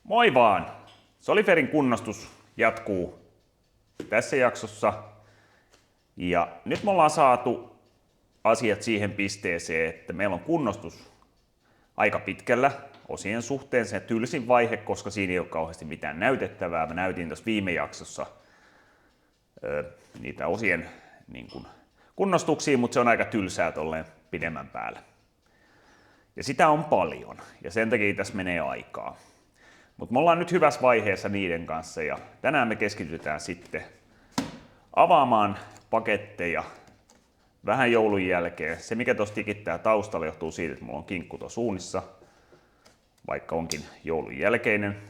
Moi vaan! Soliferin kunnostus jatkuu tässä jaksossa. Ja nyt me ollaan saatu asiat siihen pisteeseen, että meillä on kunnostus aika pitkällä osien suhteen. Se tylsin vaihe, koska siinä ei ole kauheasti mitään näytettävää. Mä näytin tuossa viime jaksossa niitä osien kunnostuksia, mutta se on aika tylsää tolleen pidemmän päällä. Ja sitä on paljon, ja sen takia tässä menee aikaa. Mutta me ollaan nyt hyvässä vaiheessa niiden kanssa, ja tänään me keskitytään sitten avaamaan paketteja vähän joulun jälkeen. Se, mikä tuossa tikittää taustalla, johtuu siitä, että mulla on kinkku tuossa uunissa, vaikka onkin joulun jälkeinen.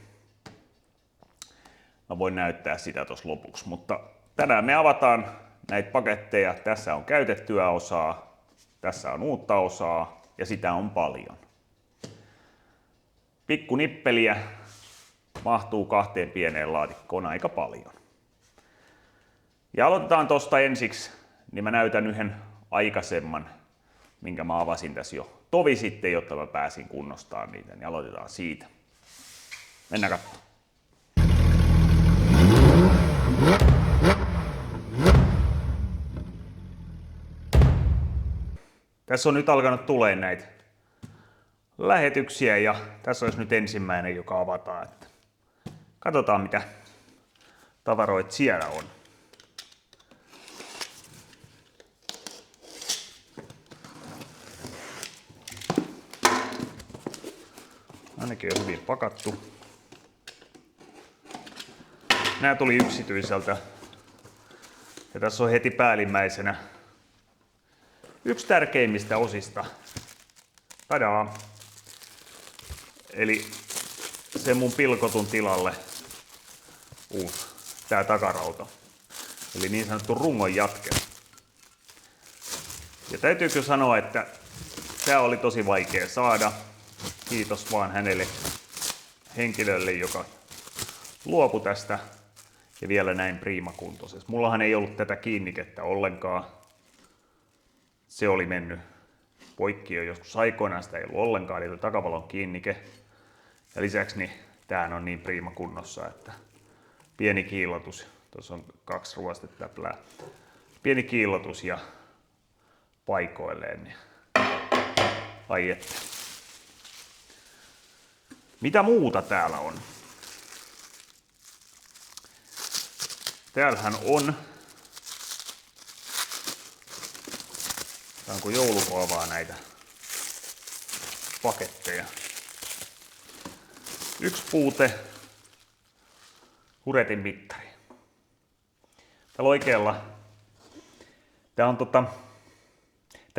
Mä voin näyttää sitä tuossa lopuksi, mutta tänään me avataan näitä paketteja. Tässä on käytettyä osaa, tässä on uutta osaa, ja sitä on paljon. Pikku nippeliä mahtuu kahteen pieneen laatikkoon aika paljon. Ja aloitetaan tosta ensiksi, niin mä näytän yhden aikaisemman, minkä mä avasin tässä jo tovi sitten, jotta mä pääsin kunnostamaan niitä. Niin aloitetaan siitä. Mennään katsomaan. Tässä on nyt alkanut tulemaan näitä lähetyksiä ja tässä olisi nyt ensimmäinen, joka avataan. Että katsotaan mitä tavaroita siellä on. Ainakin on hyvin pakattu. Nämä tuli yksityiseltä. Ja tässä on heti päällimmäisenä yksi tärkeimmistä osista. Tadaa! Eli se mun pilkotun tilalle uusi tää takarauta. Eli niin sanottu rungon jatke. Ja täytyykö sanoa, että tää oli tosi vaikea saada. Kiitos vaan hänelle henkilölle, joka luopui tästä ja vielä näin priimakuntoisessa. Mullahan ei ollut tätä kiinnikettä ollenkaan. Se oli mennyt poikki jo joskus aikoinaan, sitä ei ollut ollenkaan, eli takavalon kiinnike. Ja lisäksi niin tämähän on niin priimakunnossa, että pieni kiillotus, tuossa on 2 ruostetäplää, pieni kiillotus ja paikoilleen. Niin ai että. Mitä muuta täällä on? Täällähän on, kun jouluko avaa näitä paketteja. Yksi puute, Huretin mittari. Täällä oikealla, tää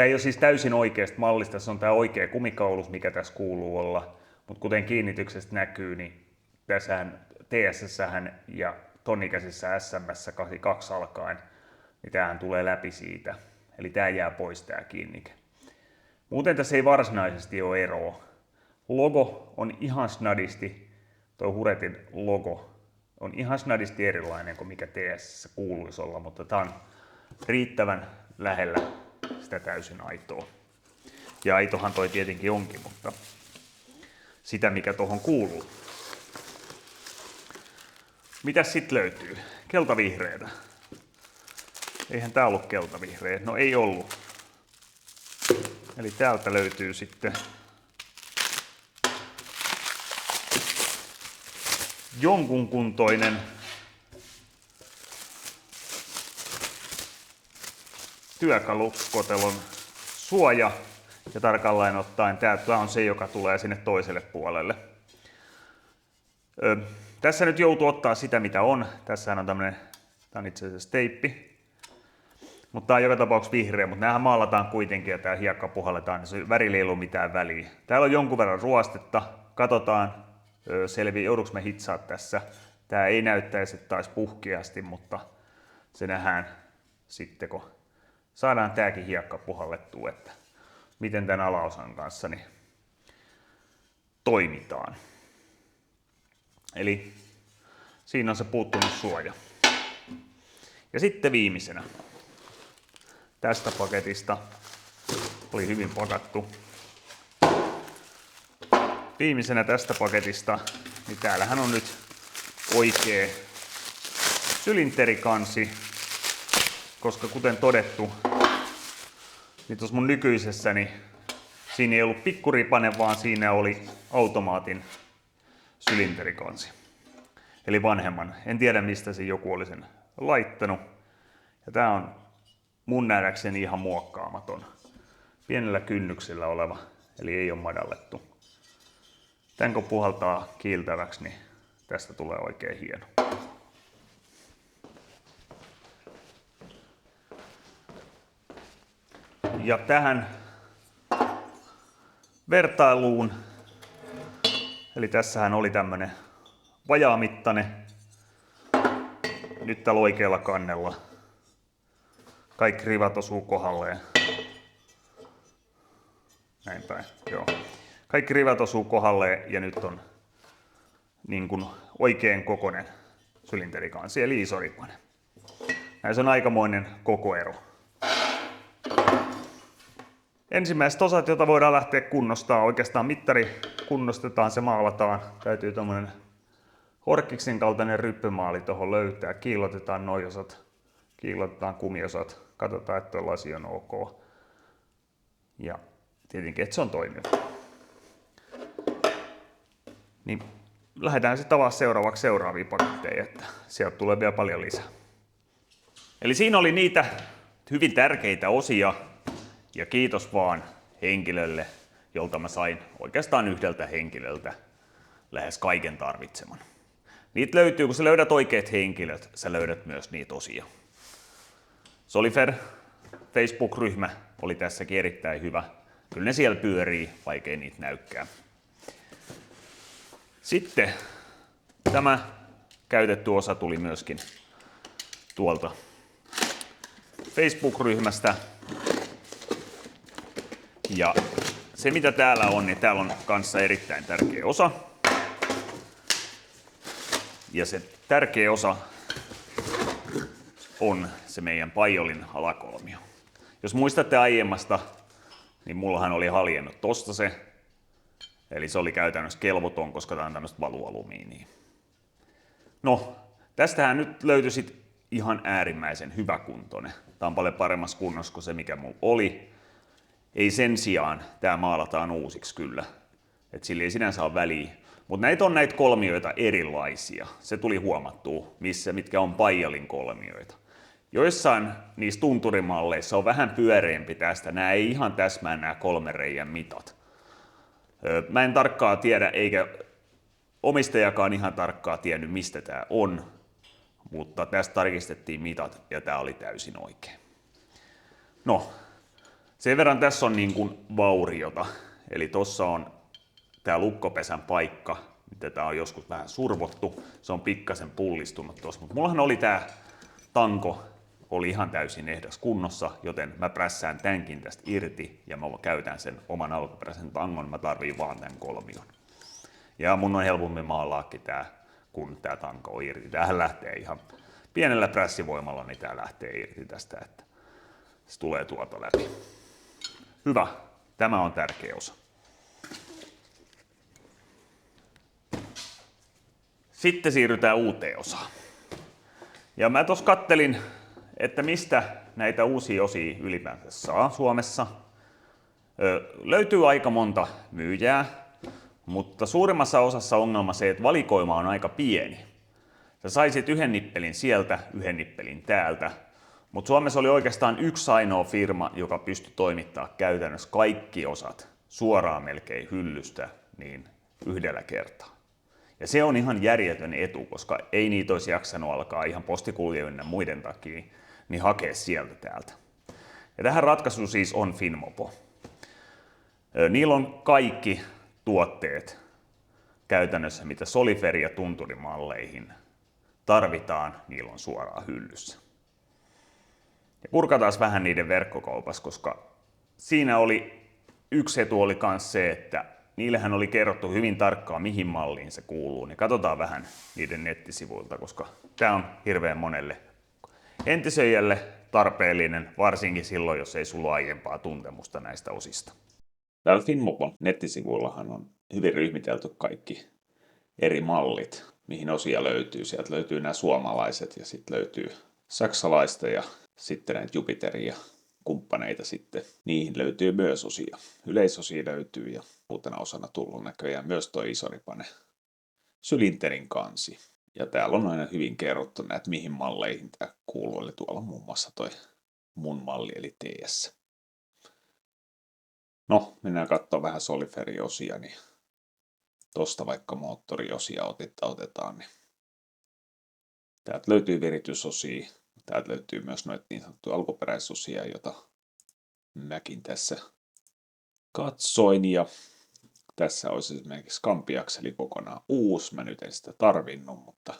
ei ole siis täysin oikeasta mallista, tässä on tää oikea kumikaulus, mikä tässä kuuluu olla. Mutta kuten kiinnityksestä näkyy, niin tässähän TSS-sähän ja tonikäisessä SMS 82 alkaen, niin tämähän tulee läpi siitä. Eli tää jää pois tää kiinnike. Muuten tässä ei varsinaisesti ole eroa. Logo on ihan snadisti, tuo Huretin logo on ihan snadisti erilainen kuin mikä TSS kuuluisi olla, mutta tää on riittävän lähellä sitä täysin aitoa. Ja aitohan toi tietenkin onkin, mutta sitä mikä tuohon kuuluu. Mitäs sit löytyy? Keltavihreätä. Eihän tää ollut keltavihreä. No ei ollut. Eli täältä löytyy sitten jonkun kuntoinen työkalukotelon suoja. Ja tarkalleen ottaen tämä on se, joka tulee sinne toiselle puolelle. Tässä nyt joutuu ottaa sitä, mitä on. Tässähän on tämmönen, tämä on itse asiassa teippi. Mutta tämä on joka tapauksessa vihreä, mutta näähän maalataan kuitenkin ja tämä hiekka puhalletaan, niin se värillä ei ollut mitään väliä. Täällä on jonkun verran ruostetta. Katsotaan, jouduks me hitsaa tässä. Tämä ei näyttäisi, että taisi puhkeasti, mutta se nähdään sitten, kun saadaan tämäkin hiekka puhallettua, että miten tämän alaosan kanssa niin toimitaan. Eli siinä on se puuttunut suoja. Ja sitten viimeisenä tästä paketista oli hyvin pakattu viimeisenä tästä paketista, niin täällähän on nyt oikea sylinterikansi, koska kuten todettu, niin tuossa mun nykyisessäni siinä ei ollut pikkuripanen, vaan siinä oli automaatin sylinterikansi. Eli vanhemman. En tiedä mistä se joku oli sen laittanut. Ja tää on mun nähdäkseni ihan muokkaamaton. Pienellä kynnyksellä oleva, eli ei ole madallettu. Tän kun puhaltaa kiiltäväksi, niin tästä tulee oikein hieno. Ja tähän vertailuun, eli tässähän oli tämmönen vajaamittainen, nyt täällä oikealla kannella kaikki rivat osuu kohdalleen. Näin päin, joo. Kaikki rivat osuu kohdalleen ja nyt on niin kuin oikein kokoinen sylinterikansi, eli iso ripanen. Näissä on aikamoinen kokoero. Ensimmäiset osat, joita voidaan lähteä kunnostamaan, oikeastaan mittari kunnostetaan, se maalataan. Täytyy tommonen Horkkiksen kaltainen ryppymaali tuohon löytää. Kiillotetaan noi osat, kiillotetaan kumiosat, katsotaan, että tuo lasi on ok. Ja tietenkin, että se on toimiva. Niin lähdetään sitten avaa seuraavaksi seuraavia paketteja, että sieltä tulee vielä paljon lisää. Eli siinä oli niitä hyvin tärkeitä osia. Ja kiitos vaan henkilölle, jolta mä sain oikeastaan yhdeltä henkilöltä lähes kaiken tarvitseman. Niitä löytyy, kun sä löydät oikeat henkilöt, sä löydät myös niitä osia. Solifer Facebook-ryhmä oli tässäkin erittäin hyvä. Kyllä ne siellä pyörii, vaikei niitä näykään. Sitten tämä käytetty osa tuli myöskin tuolta Facebook-ryhmästä. Ja se mitä täällä on, niin täällä on kanssa erittäin tärkeä osa. Ja se tärkeä osa on se meidän paiolin alakolmio. Jos muistatte aiemmasta, niin mullahan oli haljennut tosta se. Eli se oli käytännössä kelvoton, koska tää on tämmöistä valualumiinia. No, tästähän nyt löytyi sit ihan äärimmäisen hyväkuntoinen. Tää on paljon paremmassa kunnossa kuin se mikä mulla oli. Ei sen sijaan, tää maalataan uusiksi kyllä, että sillä ei sinänsä ole väliä. Mutta näitä on näitä kolmioita erilaisia. Se tuli huomattua, mitkä on paijalin kolmioita. Joissain niissä tunturimalleissa on vähän pyöreämpi tästä. Nämä ei ihan täsmää nämä 3 reijän mitat. Mä en tarkkaan tiedä, eikä omistajakaan ihan tarkkaan tiennyt mistä tää on. Mutta tästä tarkistettiin mitat ja tää oli täysin oikein. No. Sen verran tässä on niin kuin vauriota, eli tuossa on tämä lukkopesän paikka, mitä tää on joskus vähän survottu, se on pikkasen pullistunut tuossa, mutta mullahan oli tämä tanko, oli ihan täysin ehdas kunnossa, joten mä prässään tämänkin tästä irti ja mä käytän sen oman alkuperäisen tangon, mä tarviin vaan tämän kolmion. Ja mun on helpommin maalaakin tää, kun tää tanko on irti. Tämähän lähtee ihan pienellä prässivoimalla, niin tää lähtee irti tästä, että se tulee tuolta läpi. Hyvä. Tämä on tärkeä osa. Sitten siirrytään uuteen osaan. Ja mä tuossa kattelin, että mistä näitä uusia osia ylipäänsä saa Suomessa. Löytyy aika monta myyjää, mutta suurimmassa osassa ongelma se, että valikoima on aika pieni. Sä saisit yhden nippelin sieltä, yhden nippelin täältä. Mutta Suomessa oli oikeastaan yksi ainoa firma, joka pystyi toimittamaan käytännössä kaikki osat suoraan melkein hyllystä niin yhdellä kertaa. Ja se on ihan järjetön etu, koska ei niitä olisi jaksanut alkaa ihan postikuljeiden ja muiden takia niin hakea sieltä täältä. Ja tähän ratkaisu siis on Finmopo. Niillä on kaikki tuotteet käytännössä, mitä Solifer- ja tunturimalleihin tarvitaan, niillä on suoraan hyllyssä. Ja kurkataan vähän niiden verkkokaupassa, koska siinä oli yksi etu oli myös se, että niillähän oli kerrottu hyvin tarkkaan mihin malliin se kuuluu. Niin katsotaan vähän niiden nettisivuilta, koska tämä on hirveän monelle entisöijälle tarpeellinen, varsinkin silloin, jos ei sulla ole aiempaa tuntemusta näistä osista. Täällä Finmopon nettisivuillahan on hyvin ryhmitelty kaikki eri mallit, mihin osia löytyy. Sieltä löytyy nämä suomalaiset ja sitten löytyy saksalaista ja sitten näitä Jupiteria kumppaneita sitten. Niihin löytyy myös osia. Yleisosia löytyy ja uutena osana tullut näköjään myös toi Isoripane sylinterin kansi. Ja täällä on aina hyvin kerrottu näitä, mihin malleihin tämä kuuluu. Eli tuolla on muun muassa toi mun malli, eli TS. No, mennään katsomaan vähän Soliferi-osia, niin tosta vaikka moottoriosia otetaan, niin täältä löytyy viritysosia. Täältä löytyy myös noita niin sanottuja alkuperäisosia, joita mäkin tässä katsoin. Ja tässä olisi esimerkiksi kampiakseli kokonaan uusi. Mä nyt en sitä tarvinnut, mutta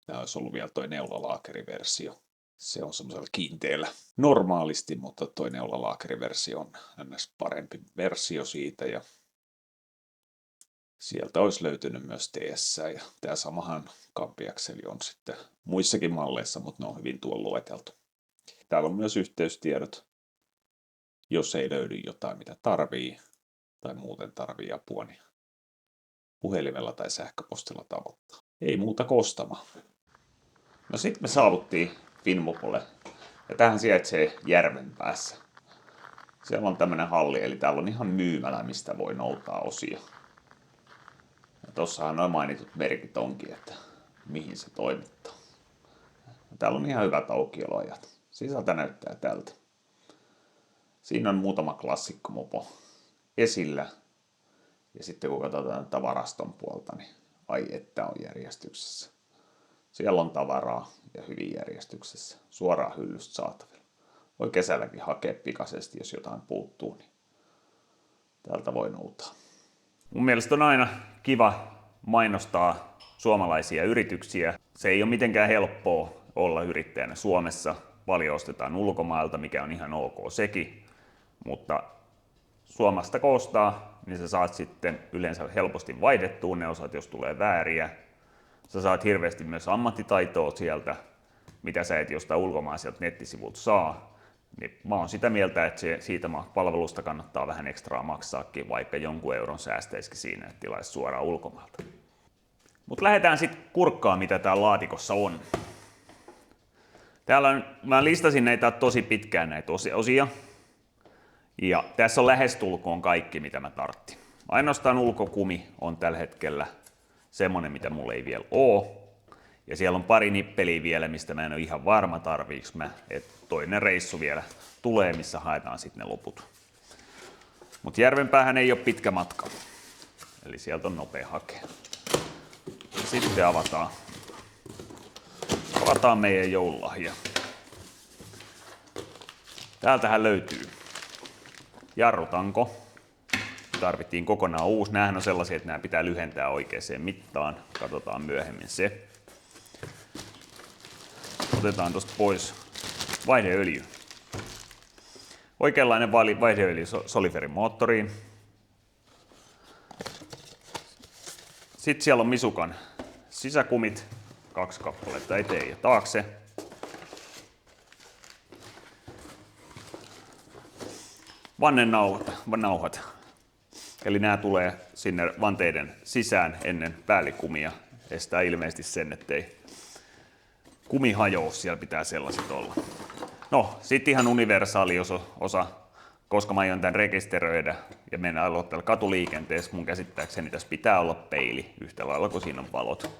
tämä olisi ollut vielä toi neulalaakeriversio. Se on semmoisella kiinteällä normaalisti, mutta toi neulalaakeriversio on ns. Parempi versio siitä. Ja sieltä olisi löytynyt myös TS. Ja tämä samahan kampiakseli on sitten muissakin malleissa, mutta ne on hyvin tuolla lueteltu. Täällä on myös yhteystiedot, jos ei löydy jotain, mitä tarvii tai muuten tarvii apua, niin puhelimella tai sähköpostilla tavoittaa. Ei muuta kostama. No sitten me saavuttiin Finmopolle. Ja tähän sijaitsee järven päässä. Siellä on tämmönen halli, eli täällä on ihan myymälä, mistä voi noutaa osia. Ja tossahan noin mainitut merkit onkin, että mihin se toimittaa. Ja täällä on ihan hyvät aukioloajat. Sisältä näyttää tältä. Siinä on muutama klassikkomopo esillä. Ja sitten kun katsotaan tätä varaston puolta, niin ai että on järjestyksessä. Siellä on tavaraa ja hyvin järjestyksessä. Suoraan hyllystä saatavilla. Voi kesälläkin hakea pikaisesti, jos jotain puuttuu, niin täältä voi noutaa. Mun mielestä on aina kiva mainostaa suomalaisia yrityksiä. Se ei ole mitenkään helppoa olla yrittäjänä Suomessa. Paljon ostetaan ulkomailta, mikä on ihan ok sekin. Mutta Suomesta kun ostaa, niin sä saat sitten yleensä helposti vaihdettua ne osat, jos tulee vääriä. Sä saat hirveästi myös ammattitaitoa sieltä, mitä sä et jostain ulkomaiselta nettisivulta saa. Niin mä oon sitä mieltä, että siitä palvelusta kannattaa vähän ekstraa maksaakin, vaikka jonkun euron säästäisikin siinä, että tilaisi suoraan ulkomailta. Mutta lähdetään sitten kurkkaan, mitä täällä laatikossa on. Täällä mä listasin näitä tosi pitkään näitä osia. Ja tässä on lähestulkoon kaikki, mitä mä tarvitsin. Ainoastaan ulkokumi on tällä hetkellä semmonen, mitä mulla ei vielä oo. Ja siellä on pari nippeliä vielä, mistä mä en ole ihan varma tarviiks mä. Että toinen reissu vielä tulee, missä haetaan sitten ne loput. Mutta Järvenpäähän ei ole pitkä matka. Eli sieltä on nopea hakea. Sitten avataan meidän joululahja. Täältähän löytyy jarrutanko. Tarvittiin kokonaan uusi. Nämähän on sellaisia, että nämä pitää lyhentää oikeaan mittaan. Katsotaan myöhemmin se. Otetaan tuosta pois vaihdeöljy. Oikeanlainen vaihdeöljy Soliferin moottoriin. Sitten siellä on Misukan sisäkumit, 2 kappaletta eteen ja taakse. Vannennauhat. Eli nämä tulee sinne vanteiden sisään ennen päällikumia. Estää ilmeisesti sen, ettei kumi hajoa, siellä pitää sellaiset olla. No, sitten ihan universaali osa, koska mä aion tämän rekisteröidä ja mennä aloittaa katuliikenteessä, mun käsittääkseni tässä pitää olla peili, yhtä lailla kuin siinä on valot.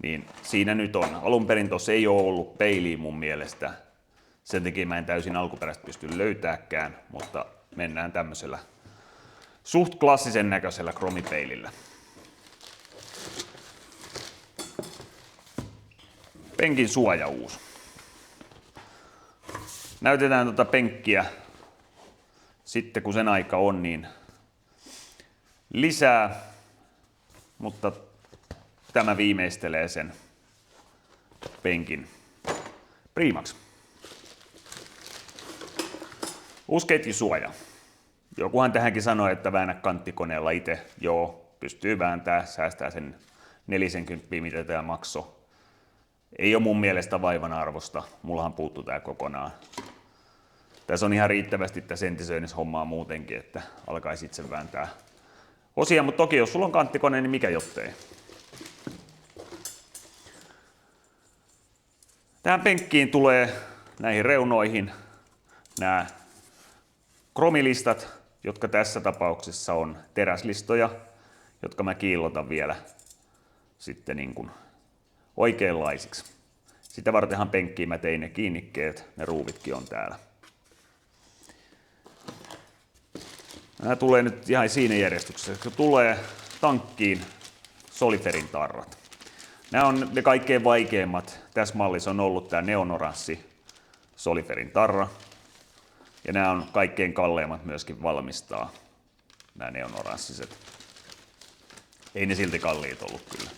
Niin siinä nyt on. Alun perin tuossa ei ole ollut peiliä mun mielestä. Sen takia mä en täysin alkuperäistä pysty löytääkään, mutta mennään tämmöisellä suht klassisen näköisellä kromipeilillä. Penkin suojauus. Näytetään tuota penkkiä sitten kun sen aika on niin lisää, mutta tämä viimeistelee sen penkin priimaksi. Uusi ketjusuoja. Jokuhan tähänkin sanoi, että väännä kanttikoneella itse. Joo, pystyy vääntämään, säästää sen 40, mitä tämä maksoi. Ei ole mun mielestä vaivan arvosta. Mullahan puuttuu tää kokonaan. Tässä on ihan riittävästi tässä entisöinnishommaa muutenkin, että alkaisi itse vääntää osia, mutta toki jos sulla on kanttikone, niin mikä jottei. Tähän penkkiin tulee näihin reunoihin nämä kromilistat, jotka tässä tapauksessa on teräslistoja, jotka mä kiillotan vielä sitten niin kuin oikeanlaisiksi. Sitä vartenhan penkkiin mä tein ne kiinnikkeet, ne ruuvitkin on täällä. Nämä tulee nyt ihan siinä järjestyksessä, kun tulee tankkiin Soliferin tarrat. Nämä on ne kaikkein vaikeimmat. Tässä mallissa on ollut tämä neonoranssi Soliferin tarra. Ja nämä on kaikkein kalleimmat myöskin valmistaa, nämä neonoranssiset. Ei ne silti kalliit ollut kyllä.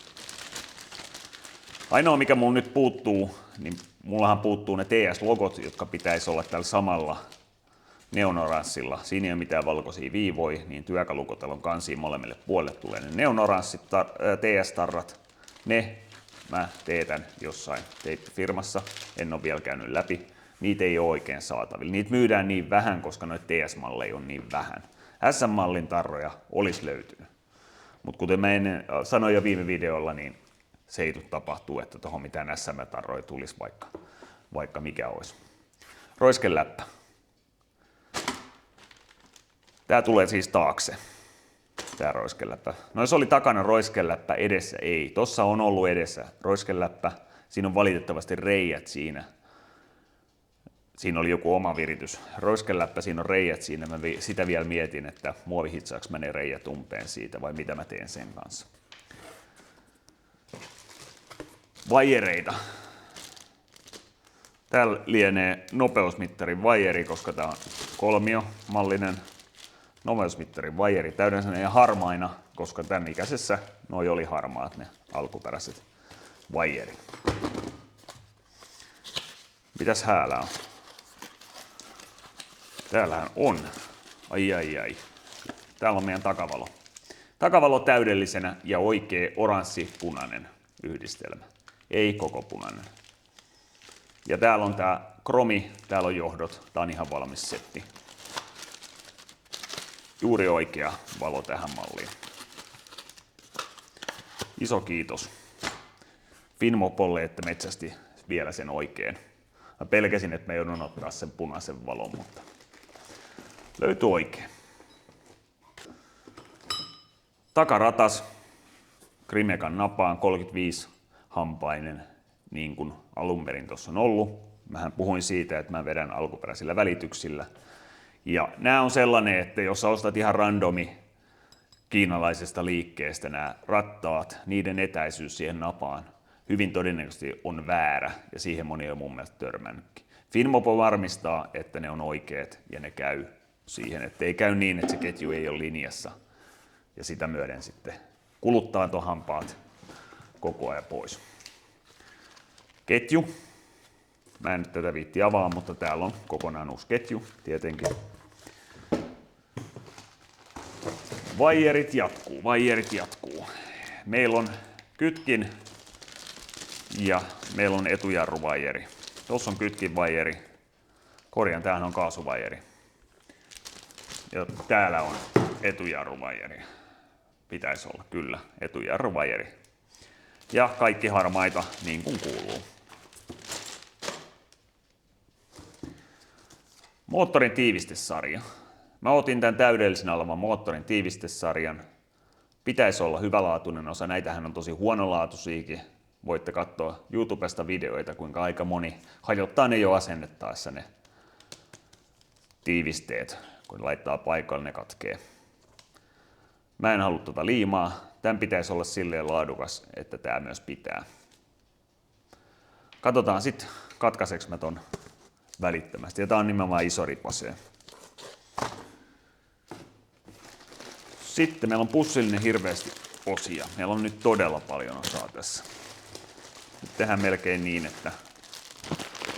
Ainoa mikä mulla nyt puuttuu, niin mullahan puuttuu ne TS-logot, jotka pitäisi olla tällä samalla neonoranssilla. Siinä ei ole mitään valkoisia viivoja, niin työkalukotelon kansiin molemmille puolelle tulee ne neonoranssit TS-tarrat. Ne mä teetän jossain teippifirmassa, en ole vielä käynyt läpi. Niitä ei ole oikein saatavilla. Niitä myydään niin vähän, koska noita TS-malleja on niin vähän. SM-mallin tarroja olisi löytynyt. Mutta kuten mä sanoin jo viime videolla, niin se ei tule tapahtuu, että tuohon mitään SM-tarroja tulisi vaikka mikä olisi. Roiskeläppä. Tää tulee siis taakse. Tää roiskeläppä. Noissa oli takana roiskeläppä, edessä ei. Tossa on ollut edessä roiskeläppä. Siinä on valitettavasti reijät siinä. Siinä oli joku oma viritys. Roiskeläppä, siinä on reijät siinä. Mä sitä vielä mietin, että muovihitsaaks mä ne reijät umpeen siitä vai mitä mä teen sen kanssa. Vaijereita. Täällä lienee nopeusmittarin vaijeri, koska tää on kolmiomallinen nopeusmittarin vaijeri. Täydensä ja harmaina, koska tämän ikäisessä noi oli harmaat ne alkuperäiset vaijerit. Mitäs häälä on? Täällähän on. Ai. Täällä on meidän takavalo. Takavalo täydellisenä ja oikea oranssi-punainen yhdistelmä. Ei koko punainen. Ja täällä on tää kromi, täällä on johdot. Tää on ihan valmis setti. Juuri oikea valo tähän malliin. Iso kiitos Finmopolle, että metsästi vielä sen oikein. Mä pelkäsin, että mä joudun ottaa sen punaisen valon, mutta löytyi oikein. Takaratas Grimecan napaan 35 hampainen, niin kuin alun perin tuossa on ollut. Mähän puhuin siitä, että mä vedän alkuperäisillä välityksillä. Ja nämä on sellainen, että jos sä ostat ihan randomi kiinalaisesta liikkeestä nämä rattaat, niiden etäisyys siihen napaan hyvin todennäköisesti on väärä, ja siihen moni on mun mielestä törmännytkin. Finmopo varmistaa, että ne on oikeat ja ne käy siihen, ettei käy niin, että se ketju ei ole linjassa, ja sitä myöden sitten kuluttaa tuon hampaat koko ajan pois. Ketju. Mä en nyt tätä viitti avaa, mutta täällä on kokonaan uusi ketju, tietenkin. Vaijerit jatkuu. Meillä on kytkin ja meillä on etujarruvaijeri. Tuossa on kytkinvaijeri. Korjaan, tämähän on kaasuvaijeri. Ja täällä on etujarruvaijeri. Pitäisi olla kyllä etujarruvaijeri. Ja kaikki harmaita niin kuin kuuluu. Moottorin tiivistesarja. Mä otin tämän täydellisen olevan moottorin tiivistesarjan. Pitäisi olla hyvälaatuinen osa. Näitähän on tosi huonolaatuisiakin. Voitte katsoa YouTubesta videoita, kuinka aika moni hajottaa ne jo asennettaessa ne tiivisteet. Kun laittaa paikalle, ne katkee. Mä en halua tuota liimaa. Tämän pitäisi olla silleen laadukas, että tämä myös pitää. Katsotaan sitten, katkaiseeko mä ton välittömästi. Ja tää on nimenomaan iso ripasee. Sitten meillä on pussillinen hirveästi osia. Meillä on nyt todella paljon osaa tässä. Nyt tehdään melkein niin, että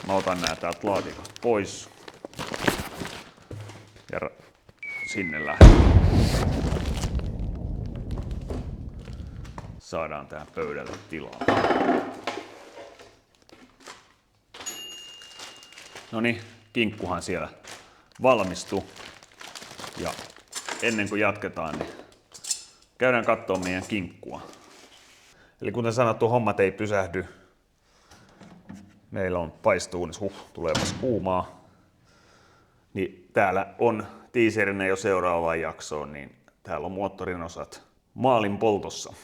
mä otan nää täältä laatikot pois. Ja sinne lähdetään. Saadaan tähän pöydälle tilaa. Noniin, kinkkuhan siellä valmistui. Ja ennen kuin jatketaan, niin käydään katsoa meidän kinkkua. Eli kuten sanottu, hommat ei pysähdy. Meillä on paistuunis, tuleepas kuumaa. Niin täällä on tiiserinä jo seuraavaan jaksoon, niin täällä on moottorin osat maalin poltossa.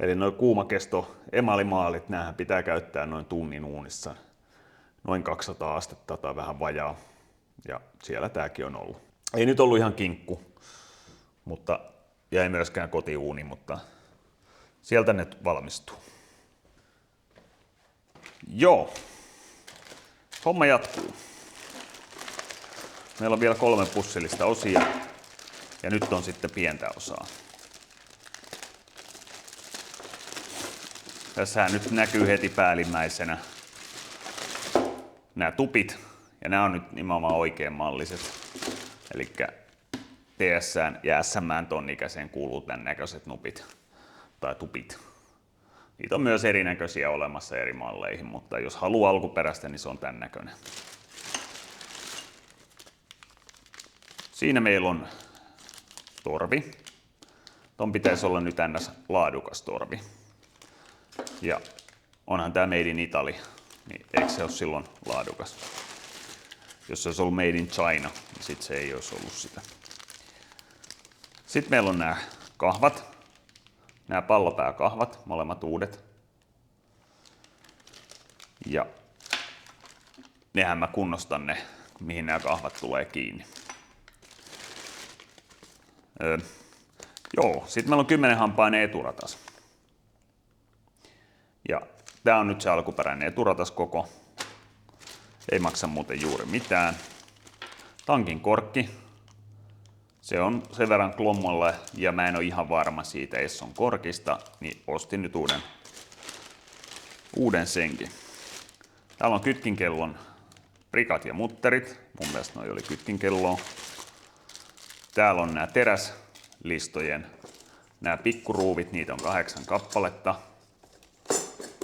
Eli noin kuumakesto emalimaalit, näähän pitää käyttää noin tunnin uunissa. Noin 200 astetta tai vähän vajaa. Ja siellä tääkin on ollut. Ei nyt ollut ihan kinkku, mutta ja ei myöskään kotiuuni, mutta sieltä ne valmistuu. Joo, homma jatkuu. Meillä on vielä 3 pussillista osia ja nyt on sitten pientä osaa. Tässähän nyt näkyy heti päällimmäisenä nämä tupit ja nämä on nyt nimenomaan oikein malliset. Eli TS:ään ja SM:ään ton ikäiseen kuuluu tämän näköiset nupit tai tupit. Niitä on myös erinäköisiä olemassa eri malleihin, mutta jos haluaa alkuperäistä, niin se on tämän näköinen. Siinä meillä on torvi. Ton pitäisi olla nyt ns. Laadukas torvi. Ja onhan tää Made in Italy, niin eikö se ole silloin laadukas? Jos se olisi ollut Made in China, niin sit se ei olisi ollut sitä. Sitten meillä on nämä kahvat. Nämä pallopääkahvat, molemmat uudet. Ja nehän mä kunnostan ne, mihin nämä kahvat tulee kiinni. Sitten meillä on 10 hampainen eturatas. Ja tää on nyt se alkuperäinen eturatas koko. Ei maksa muuten juuri mitään. Tankin korkki. Se on sen verran klommolle ja mä en ole ihan varma siitä Esson korkista, niin ostin nyt uuden senkin. Täällä on kytkinkellon prikat ja mutterit. Mun mielestä noi oli kytkinkelloa. Täällä on nämä teräslistojen nämä pikkuruuvit, niitä on 8 kappaletta.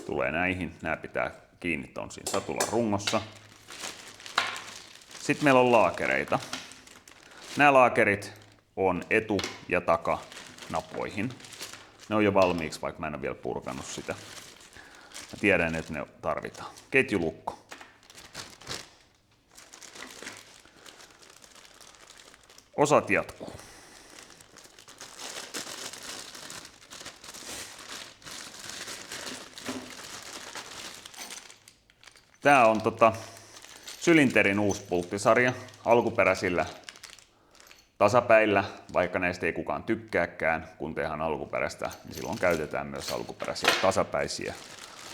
Tulee näihin, nämä pitää kiinni ton siinä satulan rungossa. Sitten meillä on laakereita. Nämä laakerit on etu- ja takanapoihin. Ne on jo valmiiksi, vaikka mä en ole vielä purkanut sitä. Mä tiedän, että ne tarvitaan. Ketjulukko. Osat jatkuu. Tää on Sylinterin uusi pulttisarja alkuperäisillä tasapäillä, vaikka näistä ei kukaan tykkääkään, kun tehdään alkuperäistä, niin silloin käytetään myös alkuperäisiä tasapäisiä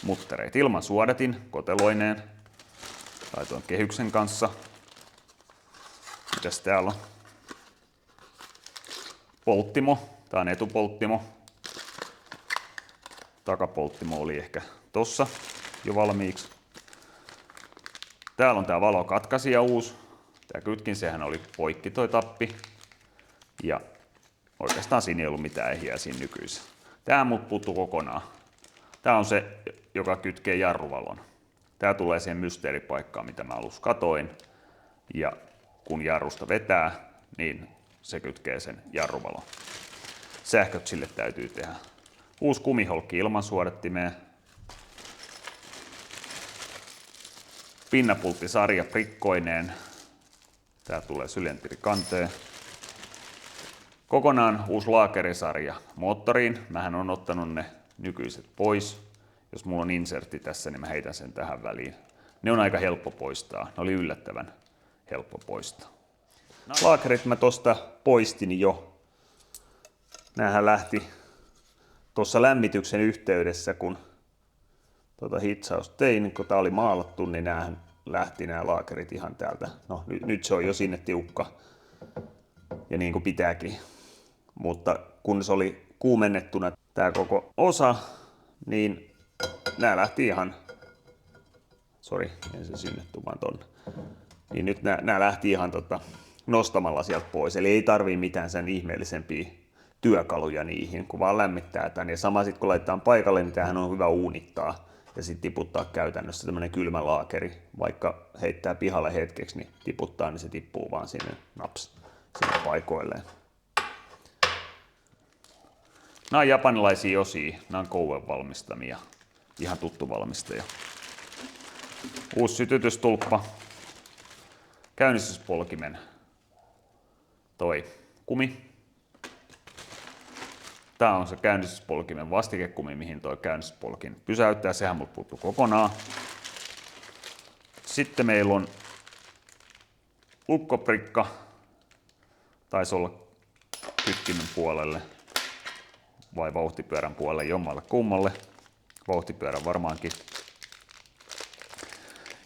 muttereita. Ilman suodatin, koteloineen, tai tuon kehyksen kanssa. Mitäs täällä on? Polttimo, tää on etupolttimo. Takapolttimo oli ehkä tossa jo valmiiksi. Täällä on tää valokatkaisija uusi. Tää kytkin, sehän oli poikki toi tappi. Ja oikeastaan siinä ei ollut mitään ehjää siinä nykyisessä. Tää mut puuttuu kokonaan. Tää on se, joka kytkee jarruvalon. Tää tulee siihen mysteeripaikkaan, mitä mä alussa katoin. Ja kun jarrusta vetää, niin se kytkee sen jarruvalon. Sähköt sille täytyy tehdä. Uusi kumiholkki ilman suodattimeen. Pinnapulttisarja prikkoineen. Tää tulee sylentirikanteen. Kokonaan uusi laakerisarja moottoriin. Mähän on ottanut ne nykyiset pois. Jos mulla on insertti tässä, niin mä heitän sen tähän väliin. Ne on aika helppo poistaa. Ne oli yllättävän helppo poistaa. Laakerit mä tosta poistin jo. Näähän lähti tuossa lämmityksen yhteydessä, kun hitsaus tein, kun tää oli maalattu, niin näähän lähti nämä laakerit ihan täältä. No nyt se on jo sinne tiukka. Ja niin kuin pitääkin. Mutta kun se oli kuumennettuna tää koko osa, niin nää lähti ihan... Sori, en se sinne tuu vaan tonne. Niin nyt nää lähti ihan nostamalla sieltä pois. Eli ei tarvii mitään sen ihmeellisempiä työkaluja niihin, kun vaan lämmittää tän. Ja sama sitten kun laitetaan paikalle, niin tämähän on hyvä uunittaa. ja sitten tiputtaa käytännössä tämmöinen kylmä laakeri. Vaikka heittää pihalle hetkeksi, niin tiputtaa, niin se tippuu vaan sinne naps sinne paikoilleen. Nämä on japanilaisia osia, nämä on Kouen valmistamia, ihan tuttu valmistaja. Uusi sytytystulppa, käynnistyspolkimen toi kumi. Tää on se käynnistyspolkimen vastikekumi, mihin toi käynnistyspolkin pysäyttää, sehän mulla puuttuu kokonaan. Sitten meillä on lukkoprikka, taisi olla kytkimen puolelle vai vauhtipyörän puolelle, jommalle kummalle. Vauhtipyörän varmaankin.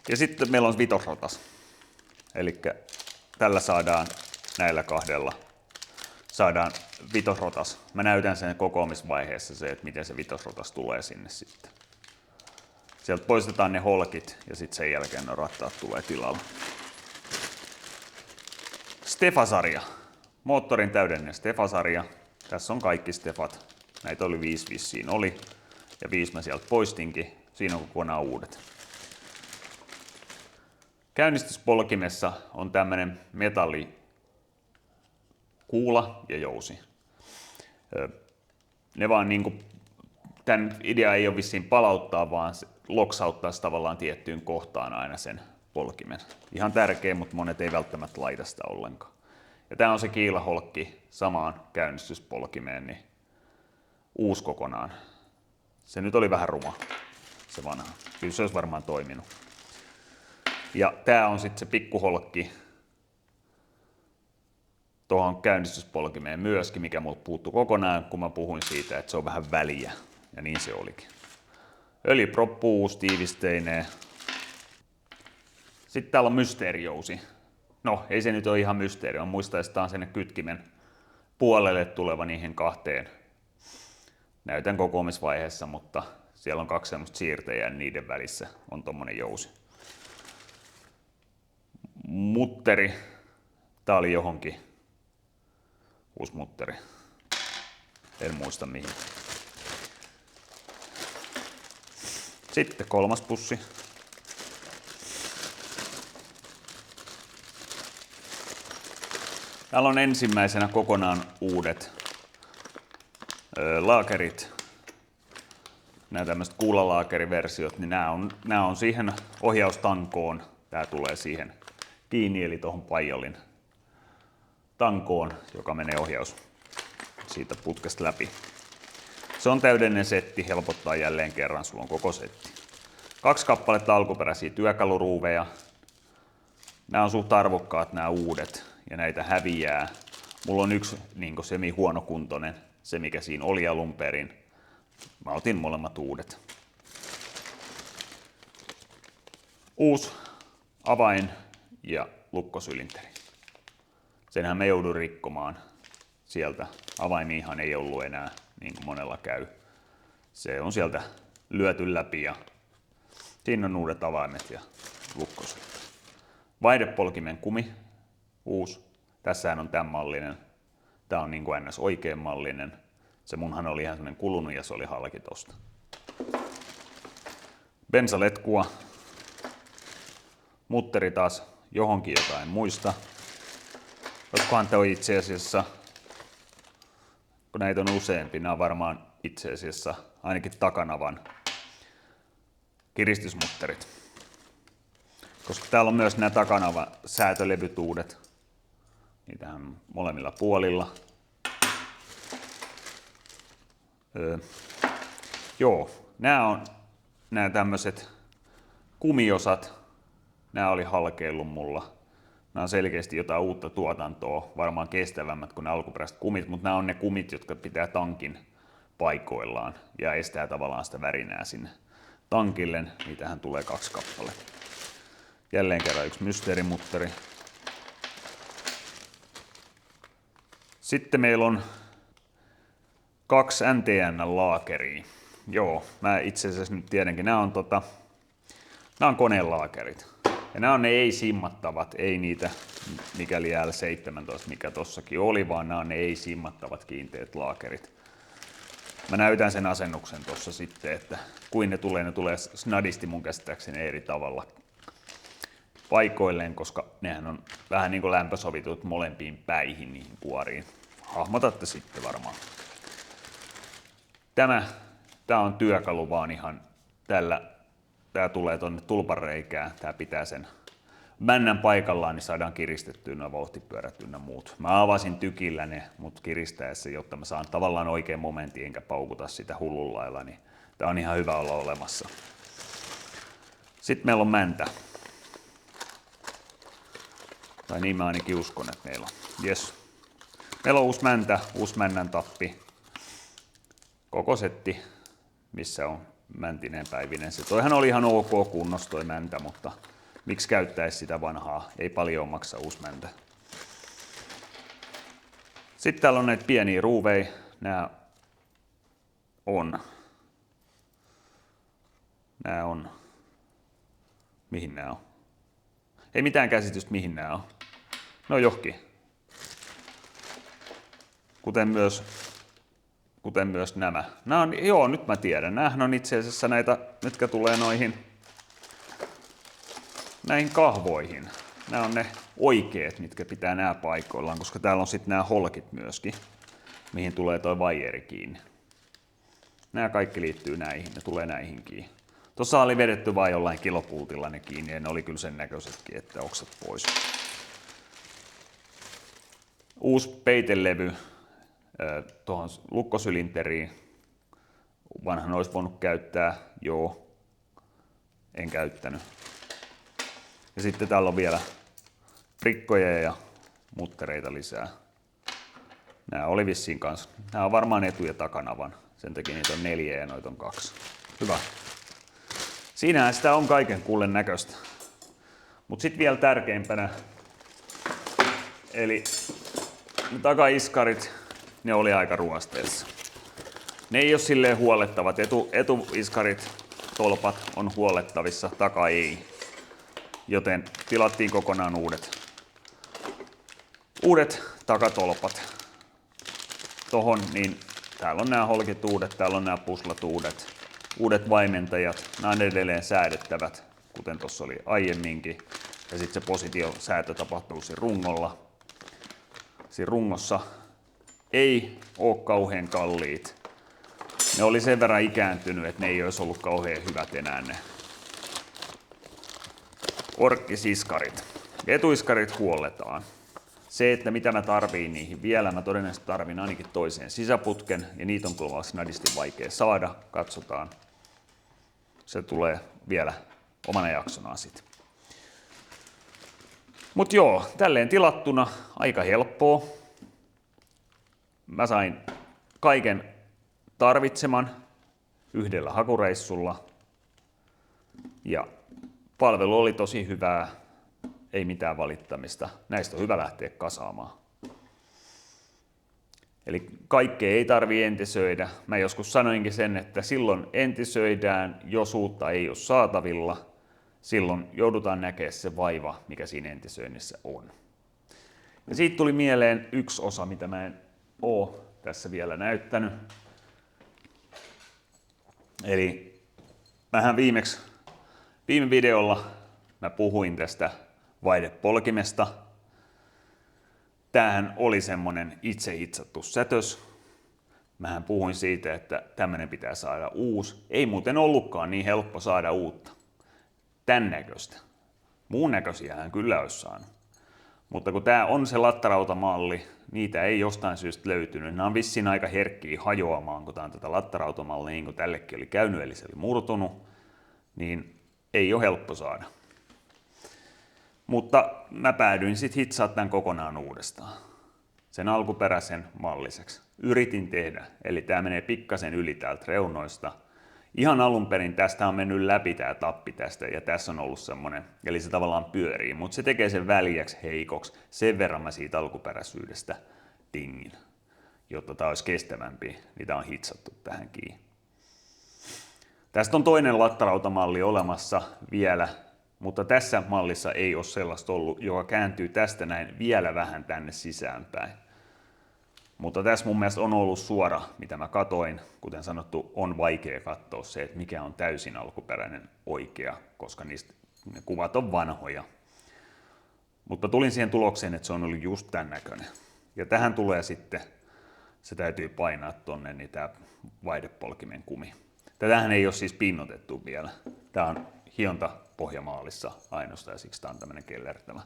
Ja sitten meillä on vitosrotas. Eli tällä saadaan, näillä kahdella saadaan vitosrotas. Mä näytän sen kokoamisvaiheessa se, että miten se vitosrotas tulee sinne sitten. Sieltä poistetaan ne holkit ja sitten sen jälkeen ne rattaat tulee tilalla. Stefa-sarja. Moottorin täydellinen Stefa-sarja. Tässä on kaikki Stefat. Näitä oli 5 vissiin oli. Ja 5 mä sieltä poistinkin. Siinä on kokonaan uudet. Käynnistyspolkimessa on tämmönen metallikuula ja jousi. Ne vaan niinku, tän idea ei ole vissiin palauttaa, vaan loksauttaa tavallaan tiettyyn kohtaan aina sen polkimen. Ihan tärkeä, mutta monet ei välttämättä laita sitä ollenkaan. Ja tää on se kiilaholkki samaan käynnistyspolkimeen, niin uusi kokonaan. Se nyt oli vähän ruma, se vanha. Kyllä se olisi varmaan toiminut. Ja tää on sitten se pikkuholkki tuohon käynnistyspolkimeen myöskin, mikä multa puuttui kokonaan, kun mä puhuin siitä, että se on vähän väliä. Ja niin se olikin. Öljyproppu uusi tiivisteineen. Sitten täällä on mysteerijousi. No, ei se nyt ole ihan mysteeri. On muistaestaan sinne kytkimen puolelle tuleva niihin kahteen. Näytän kokoamisvaiheessa, mutta siellä on 2 semmoista siirtejä ja niiden välissä on tommonen jousi. Mutteri. Tää oli johonkin. Uusi mutteri. En muista mihin. Sitten 3. pussi. Täällä on ensimmäisenä kokonaan uudet laakerit. Nämä tämmöiset kuulalaakeriversiot, niin nämä on siihen ohjaustankoon. Tää tulee siihen kiinni, eli tuohon paijalin tankoon, joka menee ohjaus siitä putkesta läpi. Se on täydellinen setti, helpottaa jälleen kerran, sulla on koko setti. 2 kappaletta alkuperäisiä työkaluruuveja. Nämä on suht arvokkaat nämä uudet ja näitä häviää. Mulla on yksi niin semi-huonokuntoinen, se mikä siinä oli alun perin. Mä otin molemmat uudet. Uusi avain ja lukkosylinteri. Senhän me joudun rikkomaan sieltä. Avaimiahan ei ollut enää, niin kuin monella käy. Se on sieltä lyöty läpi ja siinä on uudet avaimet ja lukkosylinteri. Vaihdepolkimen kumi, uusi. Tässähän on tämän mallinen. Tää on niin kuin ns. Oikein mallinen. Se munhan oli ihan semmonen kulunut ja se oli halki tosta. Bensaletkua. Mutteri taas johonkin jotain muista. Olisikohan tämä itse asiassa, kun näitä on useampi, nämä on varmaan itse asiassa ainakin takanavan kiristysmutterit. Koska täällä on myös nämä takanavan säätölevyt uudet. Niitähän on molemmilla puolilla. Joo, nämä tämmöiset kumiosat, nämä oli halkeillut mulla. Nämä on selkeästi jotain uutta tuotantoa, varmaan kestävämmät kuin ne alkuperäiset kumit, mutta nämä on ne kumit, jotka pitää tankin paikoillaan ja estää tavallaan sitä värinää sinne tankille. Niitähän tulee 2 kappaletta. Jälleen kerran yksi mysteerimutteri. Sitten meillä on 2 NTN-laakeria. Joo, mä itse asiassa nyt tiedänkin, nämä on konelaakerit. Ja nämä on ne ei-simmattavat, ei niitä mikäli L17, mikä tossakin oli, vaan nämä on ne ei-simmattavat kiinteät laakerit. Mä näytän sen asennuksen tuossa sitten, että kuin ne tulee snadisti mun käsittääkseni eri tavalla paikoilleen, koska nehän on vähän niin kuin lämpösovitut molempiin päihin niihin kuoriin. Hahmotatte sitten varmaan. Tää on työkalu vaan ihan tää tulee tonne tulpareikään, tää pitää sen männän paikallaan, niin saadaan kiristettyä nuo vauhtipyörät ynnä muut. Mä avasin tykillä ne, mut kiristäessä, jotta mä saan tavallaan oikein momentin enkä paukuta sitä hullun lailla, niin tää on ihan hyvä olla olemassa. Sitten meillä on mäntä. Tai niin mä ainakin uskon, että meillä on. Yes. Meillä on uusi mäntä, uusi männän tappi. Koko setti, missä on mäntinen päivinen. Se toihan oli ihan ok kunnossa toi mäntä, mutta miksi käyttäisi sitä vanhaa? Ei paljon maksa uusi mäntä. Sitten täällä on näitä pieniä ruuveja. Nämä on. Mihin nämä on? Ei mitään käsitystä mihin nämä on. No johonkin. Kuten myös nämä. Nyt mä tiedän. Nämähän on itse asiassa näitä, mitkä tulee näihin kahvoihin. Nämä on ne oikeat, mitkä pitää nämä paikoillaan, koska täällä on sitten nämä holkit myöskin, mihin tulee toi vaieri kiinni. Nämä kaikki liittyy näihin, ne tulee näihinkin. Tuossa oli vedetty vain jollain kilopultilla ne kiinni ja ne oli kyllä sen näköisetkin, että oksat pois. Uusi peitelevy tuohon lukkosylinteriin. Vanhan olisi voinut käyttää, joo, en käyttänyt. Ja sitten täällä on vielä frikkoja ja muttereita lisää. Nämä oli vissiin kanssa. Nämä on varmaan etu- ja takanavan. Sen takia niitä on 4 ja noita on 2. Hyvä. Siinähän sitä on kaiken kuullen näköistä. Mutta sitten vielä tärkeimpänä, eli ne takaiskarit, ne oli aika ruosteessa. Ne ei ole silleen huolettavat. Etuiskarit, tolpat on huolettavissa, taka ei. Joten tilattiin kokonaan uudet takatolpat. Tohon, niin täällä on nämä holkit uudet, täällä on nämä puslat uudet vaimentajat. Nämä on edelleen säädettävät, kuten tuossa oli aiemminkin. Ja sitten se positiosäätö tapahtuu siinä rungolla. Siinä rungossa ei ole kauhean kalliit. Ne oli sen verran ikääntynyt, että ne ei olisi ollut kauhean hyvät enää ne orkkisiskarit. Etuiskarit huolletaan. Se, että mitä mä tarviin niihin vielä, mä todennäköisesti tarvin ainakin toiseen sisäputken, ja niitä on kyllä snadisti vaikea saada, katsotaan. Se tulee vielä omana jaksonaan sit. Mut joo, tälleen tilattuna aika helppoa. Mä sain kaiken tarvitseman yhdellä hakureissulla, ja palvelu oli tosi hyvää. Ei mitään valittamista. Näistä on hyvä lähteä kasaamaan. Eli kaikkea ei tarvitse entisöidä. Mä joskus sanoinkin sen, että silloin entisöidään, jos uutta ei ole saatavilla. Silloin joudutaan näkemään se vaiva, mikä siinä entisöinnissä on. Ja siitä tuli mieleen yksi osa, mitä mä en oo tässä vielä näyttänyt. Eli mähän viime videolla mä puhuin tästä vaihdepolkimesta. Tämähän oli semmonen itse hitsattu sätös. Mähän puhuin siitä, että tämmönen pitää saada uusi. Ei muuten ollutkaan niin helppo saada uutta. Tän näköistä. Muun näköisiähän kyllä olisi saanut. Mutta kun tää on se lattarautamalli, niitä ei jostain syystä löytynyt. Nämä on vissiin aika herkkiä hajoamaan, kun tää on tätä lattarautamallia, niin kuin tällekin oli käynyt, eli se oli murtunut. Niin ei ole helppo saada. Mutta mä päädyin sitten hitsaa tämän kokonaan uudestaan. Sen alkuperäisen malliseksi. Yritin tehdä, eli tämä menee pikkasen yli täältä reunoista. Ihan alun perin tästä on mennyt läpi tämä tappi tästä, ja tässä on ollut semmoinen, eli se tavallaan pyörii, mutta se tekee sen väljäksi heikoksi. Sen verran mä siitä alkuperäisyydestä tingin, jotta tämä olisi kestävämpi, niin tämä on hitsattu tähän kiinni. Tästä on toinen lattarautamalli olemassa vielä, mutta tässä mallissa ei ole sellaista ollut, joka kääntyy tästä näin vielä vähän tänne sisäänpäin. Mutta tässä mun mielestä on ollut suora, mitä mä katoin. Kuten sanottu, on vaikea katsoa se, että mikä on täysin alkuperäinen oikea, koska ne kuvat on vanhoja. Mutta tulin siihen tulokseen, että se on ollut just tämän näköinen. Ja tähän tulee sitten, se täytyy painaa tonne, niin tää vaihdepolkimen kumi. Tätähän ei ole siis pinnotettu vielä. Tää on hionta pohjamaalissa ainoastaan ja siksi tää on tämmönen kellertävä.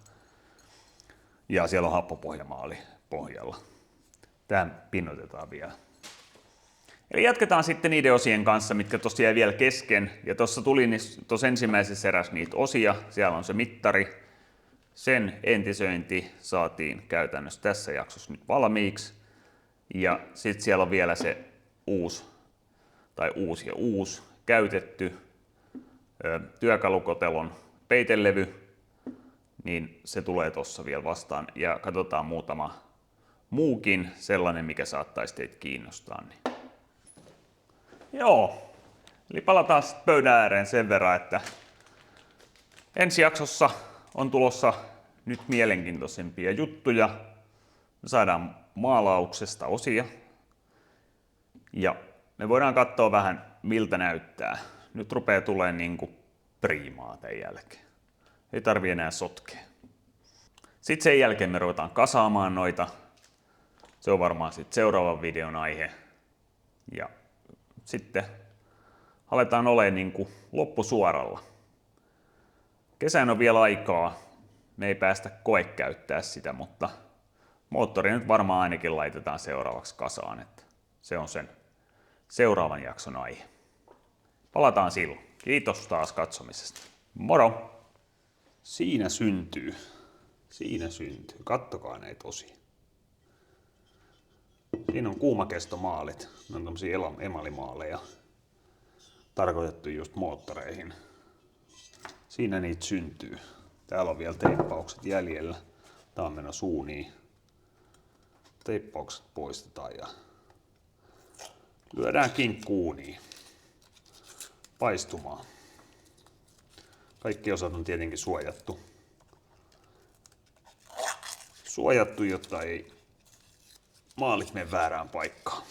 Ja siellä on happopohjamaali pohjalla. Tähän pinnotetaan vielä. Eli jatketaan sitten niiden osien kanssa, mitkä tosiaan jäi vielä kesken. Ja tuossa tuli tuossa ensimmäisessä erässä niitä osia. Siellä on se mittari. Sen entisöinti saatiin käytännössä tässä jaksossa nyt valmiiksi. Ja sitten siellä on vielä se uusi käytetty työkalukotelon peitelevy. Niin se tulee tuossa vielä vastaan. Ja katsotaan muutama muukin sellainen, mikä saattaisi teitä kiinnostaa. Niin. Joo, eli palataan pöydän ääreen sen verran, että ensi jaksossa on tulossa nyt mielenkiintoisempia juttuja. Me saadaan maalauksesta osia ja me voidaan katsoa vähän miltä näyttää. Nyt rupeaa tulemaan niinku priimaa tämän jälkeen. Ei tarvi enää sotkea. Sitten sen jälkeen me ruvetaan kasaamaan noita. Se on varmaan sitten seuraavan videon aihe. Ja sitten aletaan olemaan niinku loppusuoralla. Kesän on vielä aikaa. Me ei päästä koekäyttää sitä, mutta moottori nyt varmaan ainakin laitetaan seuraavaksi kasaan. Että se on sen seuraavan jakson aihe. Palataan silloin. Kiitos taas katsomisesta. Moro! Siinä syntyy. Kattokaa näitä osia. Siinä on kuumakestomaalit. Ne on tämmöisiä emalimaaleja. Tarkoitettu just moottoreihin. Siinä niitä syntyy. Täällä on vielä teippaukset jäljellä. Tää on menossa uuniin. Teippaukset poistetaan ja lyödään kinkku uuniin. Paistumaan. Kaikki osat on tietenkin suojattu. Jotta ei maalit mene väärään paikkaan.